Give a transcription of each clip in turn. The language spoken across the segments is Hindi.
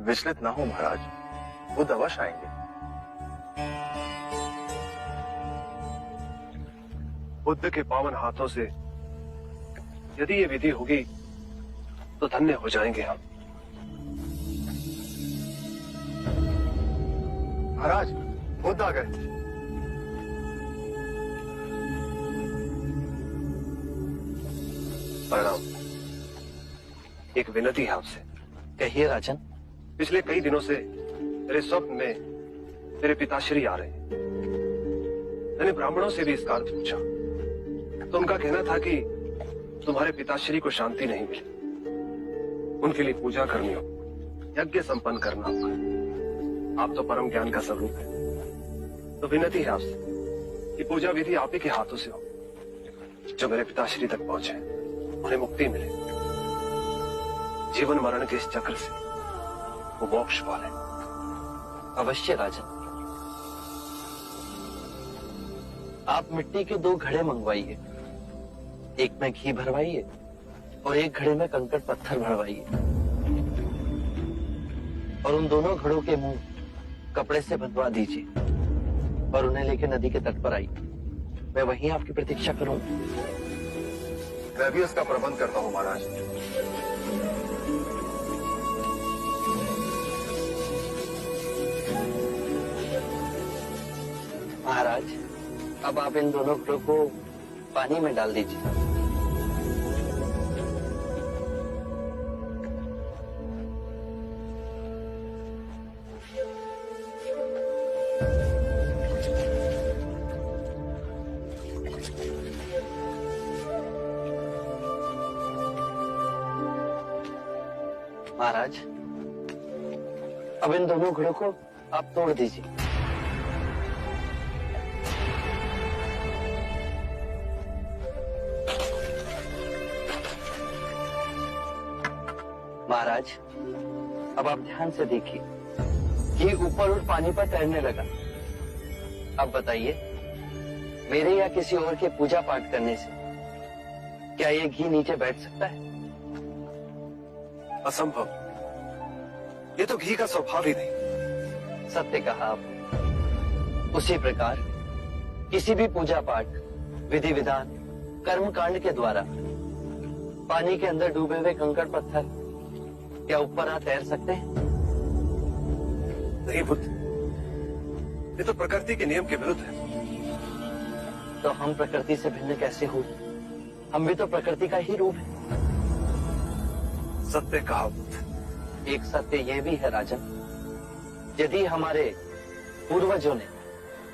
विचलित ना हो महाराज, वो अवश्य आएंगे। बुद्ध के पावन हाथों से यदि ये विधि होगी तो धन्य हो जाएंगे हम। महाराज, बुद्ध आ गए। प्रणाम। एक विनती है आपसे। कहिए राजन। पिछले कई दिनों से मेरे स्वप्न में मेरे पिताश्री आ रहे हैं। मैंने ब्राह्मणों से भी इसका अर्थ पूछा तो उनका कहना था कि तुम्हारे पिताश्री को शांति नहीं मिली, उनके लिए पूजा करनी हो, यज्ञ संपन्न करना होगा। आप तो परम ज्ञान का स्वरूप है, तो विनती है आपसे कि पूजा विधि आप ही के हाथों से हो, जो मेरे पिताश्री तक पहुंचे, उन्हें मुक्ति मिले, जीवन मरण के इस चक्र से वो मोक्ष पाले। अवश्य राजन। आप मिट्टी के 2 घड़े मंगवाइए, एक में घी भरवाइए और एक घड़े में कंकड़ पत्थर भरवाइए, और उन दोनों घड़ों के मुंह कपड़े से बंधवा दीजिए और उन्हें लेकर नदी के तट पर आइए। मैं वहीं आपकी प्रतीक्षा करूंगा। मैं भी इसका प्रबंध करता हूँ महाराज। महाराज, अब आप इन दोनों घड़ों को पानी में डाल दीजिए। महाराज, अब इन दोनों घड़ों को आप तोड़ दीजिए। महाराज, अब आप ध्यान से देखिए, घी ऊपर और पानी पर तैरने लगा। अब बताइए, मेरे या किसी और के पूजा पाठ करने से क्या ये घी नीचे बैठ सकता है? असंभव। ये तो घी का स्वभाव ही नहीं। सत्य कहा आप। उसी प्रकार किसी भी पूजा पाठ, विधि विधान, कर्म कांड के द्वारा पानी के अंदर डूबे हुए कंकड़ पत्थर क्या ऊपर आ तैर सकते हैं? नहीं बुद्ध, ये तो प्रकृति के नियम के विरुद्ध है। तो हम प्रकृति से भिन्न कैसे हुए? हम भी तो प्रकृति का ही रूप है। सत्य कहा बुद्ध। एक सत्य यह भी है राजन, यदि हमारे पूर्वजों ने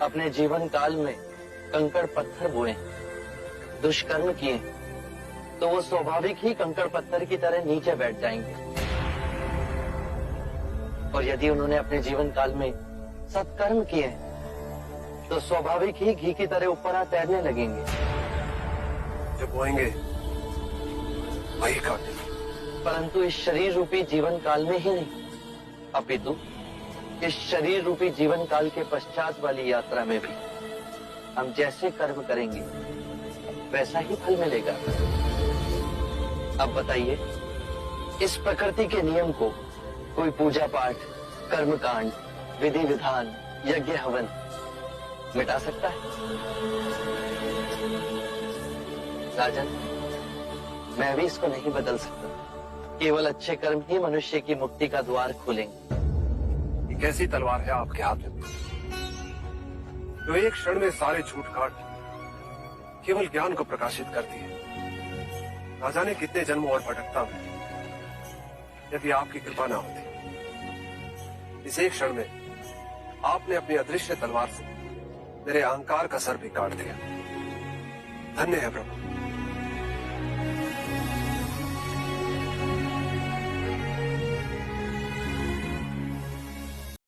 अपने जीवन काल में कंकड़ पत्थर बोए, दुष्कर्म किए, तो वो स्वाभाविक ही कंकड़ पत्थर की तरह नीचे बैठ जाएंगे। और यदि उन्होंने अपने जीवन काल में सत्कर्म किए, तो स्वाभाविक ही घी की तरह ऊपर आ तैरने लगेंगे। जब बोएंगे वही काटेंगे। परंतु इस शरीर रूपी जीवन काल में ही नहीं, अपितु इस शरीर रूपी जीवन काल के पश्चात वाली यात्रा में भी हम जैसे कर्म करेंगे वैसा ही फल मिलेगा। अब बताइए, इस प्रकृति के नियम को कोई पूजा पाठ, कर्म कांड, विधि विधान, यज्ञ हवन मिटा सकता है? राजन, मैं भी इसको नहीं बदल सकता। केवल अच्छे कर्म ही मनुष्य की मुक्ति का द्वार खोलेंगे। ये कैसी तलवार है आपके हाथ में, जो एक क्षण में सारे झूठ काट केवल ज्ञान को प्रकाशित करती है? ना जाने कितने जन्मों और भटकता में यदि आपकी कृपा ना होती। इस एक क्षण में आपने अपनी अदृश्य तलवार से मेरे अहंकार का सर भी काट दिया। धन्य है प्रभु।